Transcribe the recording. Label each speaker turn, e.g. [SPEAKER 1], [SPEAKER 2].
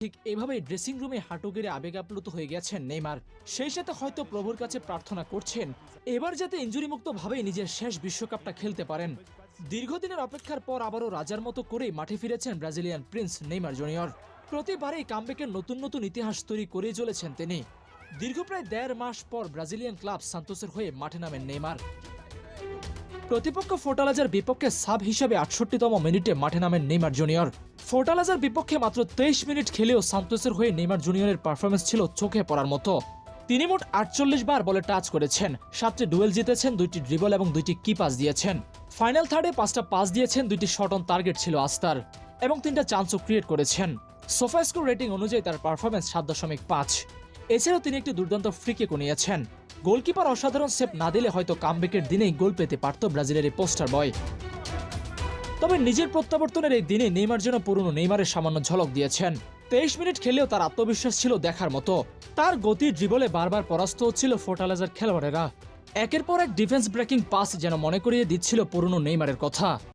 [SPEAKER 1] ঠিক এভাবেই ড্রেসিং রুমে হাঁটু গেড়ে আবেগ আপ্লুত হয়ে গেছেন নেইমার। সেই সাথে হয়তো প্রভুর কাছে প্রার্থনা করছেন এবার যাতে ইনজুরিমুক্ত ভাবেই নিজের শেষ বিশ্বকাপটা খেলতে পারেন। দীর্ঘদিনের অপেক্ষার পর আবারও রাজার মতো করেই মাঠে ফিরেছেন ব্রাজিলিয়ান প্রিন্স নেইমার জুনিয়র। প্রতিবারেই কামব্যাকের নতুন নতুন ইতিহাস তৈরি করে চলেছেন তিনি। দীর্ঘ প্রায় ১.৫ মাস পর ব্রাজিলিয়ান ক্লাব সান্তোসের হয়ে মাঠে নামেন নেইমার। প্রতিপক্ষ ফোর্টালাজার বিপক্ষে সাব হিসেবে ৬৮তম মিনিটে মাঠে নামেন নেইমার জুনিয়র। ফোর্টালাজার বিপক্ষে মাত্র ২৩ মিনিট খেলেও সান্তোসের হয়ে নেইমার জুনিয়রের পারফরমেন্স ছিল চোখে পড়ার মতো। তিনি মোট ৪৮ বার বলে টাচ করেছেন, ৭টি ডুয়েল জিতেছেন, ২টি ড্রিবল এবং ২টি কি পাস দিয়েছেন। ফাইনাল থার্ডে ৫টা পাস দিয়েছেন, ২টি শট অন টার্গেট ছিল আস্তার এবং ৩টা চান্সও ক্রিয়েট করেছেন। সোফাস্কোর রেটিং অনুযায়ী তার পারফরমেন্স ৭.৫। এছাড়াও তিনি একটি দুর্দান্ত ফ্রি কিকও নিয়েছেন। গোলকিপার অসাধারণ সেভ না দিলে হয়তো কামব্যাকের দিনেই গোল পেতে পারত ব্রাজিলের এই পোস্টার বয়। তবে নিজের প্রত্যাবর্তনের এই দিনে নেইমার যেন পুরনো নেইমারের সামান্য ঝলক দিয়েছেন। ২৩ মিনিট খেলেও তার আত্মবিশ্বাস ছিল দেখার মতো। তার গতি ড্রিবলে বারবার পরাস্ত হচ্ছিল ফোর্টালাজার খেলোয়াড়েরা। একের পর এক ডিফেন্স ব্রেকিং পাস যেন মনে করিয়ে দিচ্ছিল পুরনো নেইমারের কথা।